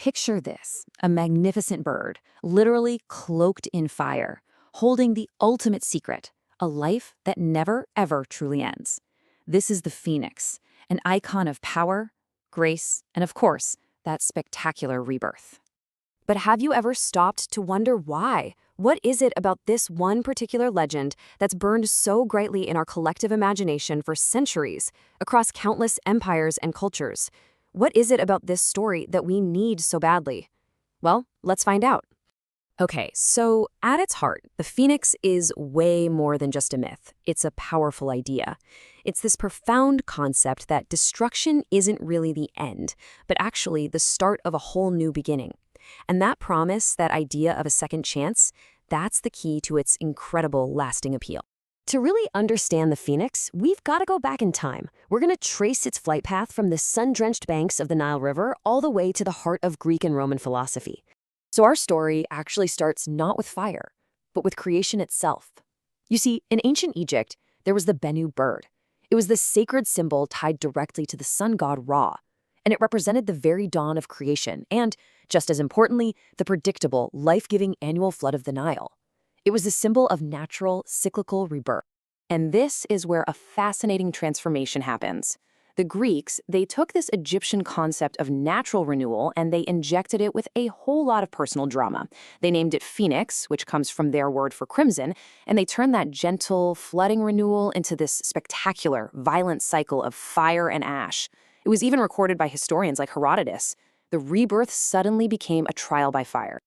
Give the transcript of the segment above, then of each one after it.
Picture this, a magnificent bird, literally cloaked in fire, holding the ultimate secret, a life that never, ever truly ends. This is the phoenix, an icon of power, grace, and of course, that spectacular rebirth. But have you ever stopped to wonder why? What is it about this one particular legend that's burned so brightly in our collective imagination for centuries, across countless empires and cultures? What is it about this story that we need so badly? Well, let's find out. Okay, so at its heart, the phoenix is way more than just a myth. It's a powerful idea. It's this profound concept that destruction isn't really the end, but actually the start of a whole new beginning. And that promise, that idea of a second chance, that's the key to its incredible lasting appeal. To really understand the phoenix, we've got to go back in time. We're going to trace its flight path from the sun-drenched banks of the Nile River all the way to the heart of Greek and Roman philosophy. So our story actually starts not with fire, but with creation itself. You see, in ancient Egypt, there was the Bennu bird. It was the sacred symbol tied directly to the sun god Ra, and it represented the very dawn of creation and, just as importantly, the predictable, life-giving annual flood of the Nile. It was a symbol of natural, cyclical rebirth. And this is where a fascinating transformation happens. The Greeks, they took this Egyptian concept of natural renewal and they injected it with a whole lot of personal drama. They named it Phoenix, which comes from their word for crimson, and they turned that gentle, flooding renewal into this spectacular, violent cycle of fire and ash. It was even recorded by historians like Herodotus. The rebirth suddenly became a trial by fire.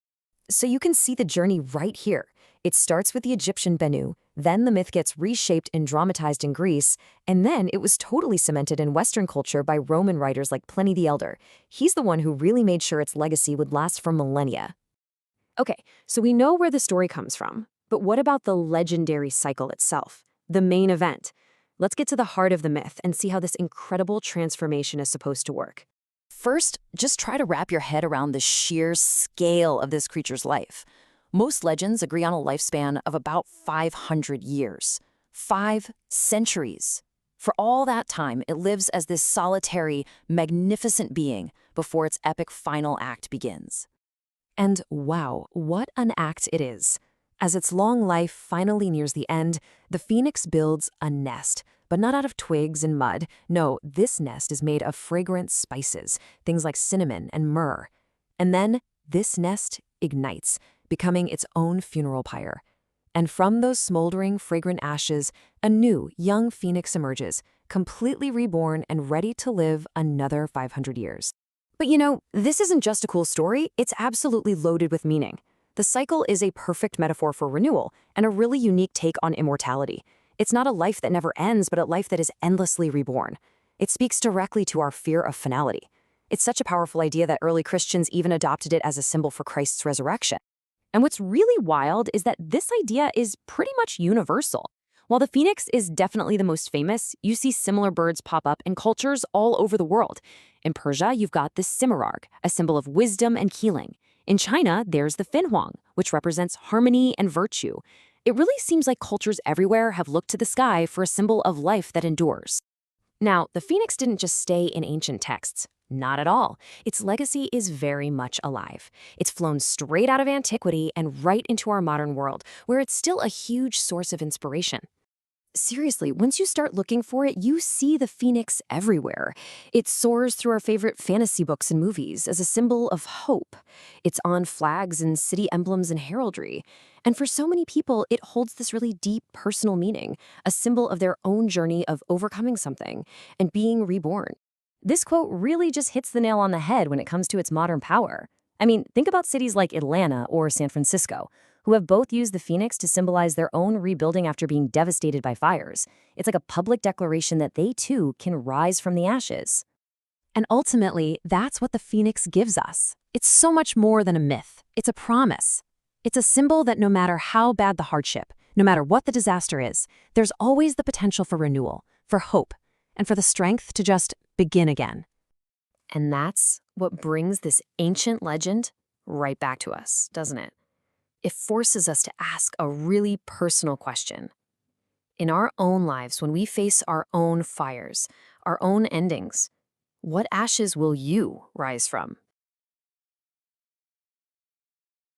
So you can see the journey right here. It starts with the Egyptian Bennu, then the myth gets reshaped and dramatized in Greece, and then it was totally cemented in Western culture by Roman writers like Pliny the Elder. He's the one who really made sure its legacy would last for millennia. Okay, so we know where the story comes from, but what about the legendary cycle itself, the main event? Let's get to the heart of the myth and see how this incredible transformation is supposed to work. First, just try to wrap your head around the sheer scale of this creature's life. Most legends agree on a lifespan of about 500 years. 5 centuries. For all that time, it lives as this solitary, magnificent being before its epic final act begins. And wow, what an act it is. As its long life finally nears the end, the phoenix builds a nest, but not out of twigs and mud. No, this nest is made of fragrant spices, things like cinnamon and myrrh. And then this nest ignites, becoming its own funeral pyre. And from those smoldering, fragrant ashes, a new, young phoenix emerges, completely reborn and ready to live another 500 years. But you know, this isn't just a cool story, it's absolutely loaded with meaning. The cycle is a perfect metaphor for renewal and a really unique take on immortality. It's not a life that never ends, but a life that is endlessly reborn. It speaks directly to our fear of finality. It's such a powerful idea that early Christians even adopted it as a symbol for Christ's resurrection. And what's really wild is that this idea is pretty much universal. While the phoenix is definitely the most famous, you see similar birds pop up in cultures all over the world. In Persia, you've got the simurgh, a symbol of wisdom and healing. In China, there's the finhuang, which represents harmony and virtue. It really seems like cultures everywhere have looked to the sky for a symbol of life that endures. Now, the phoenix didn't just stay in ancient texts. Not at all. Its legacy is very much alive. It's flown straight out of antiquity and right into our modern world, where it's still a huge source of inspiration. Seriously, once you start looking for it, you see the phoenix everywhere. It soars through our favorite fantasy books and movies as a symbol of hope. It's on flags and city emblems and heraldry. And for so many people, it holds this really deep personal meaning, a symbol of their own journey of overcoming something and being reborn. This quote really just hits the nail on the head when it comes to its modern power. I mean, think about cities like Atlanta or San Francisco, who have both used the phoenix to symbolize their own rebuilding after being devastated by fires. It's like a public declaration that they too can rise from the ashes. And ultimately, that's what the phoenix gives us. It's so much more than a myth. It's a promise. It's a symbol that no matter how bad the hardship, no matter what the disaster is, there's always the potential for renewal, for hope, and for the strength to just begin again. And that's what brings this ancient legend right back to us, doesn't it? It forces us to ask a really personal question. In our own lives, when we face our own fires, our own endings, what ashes will you rise from?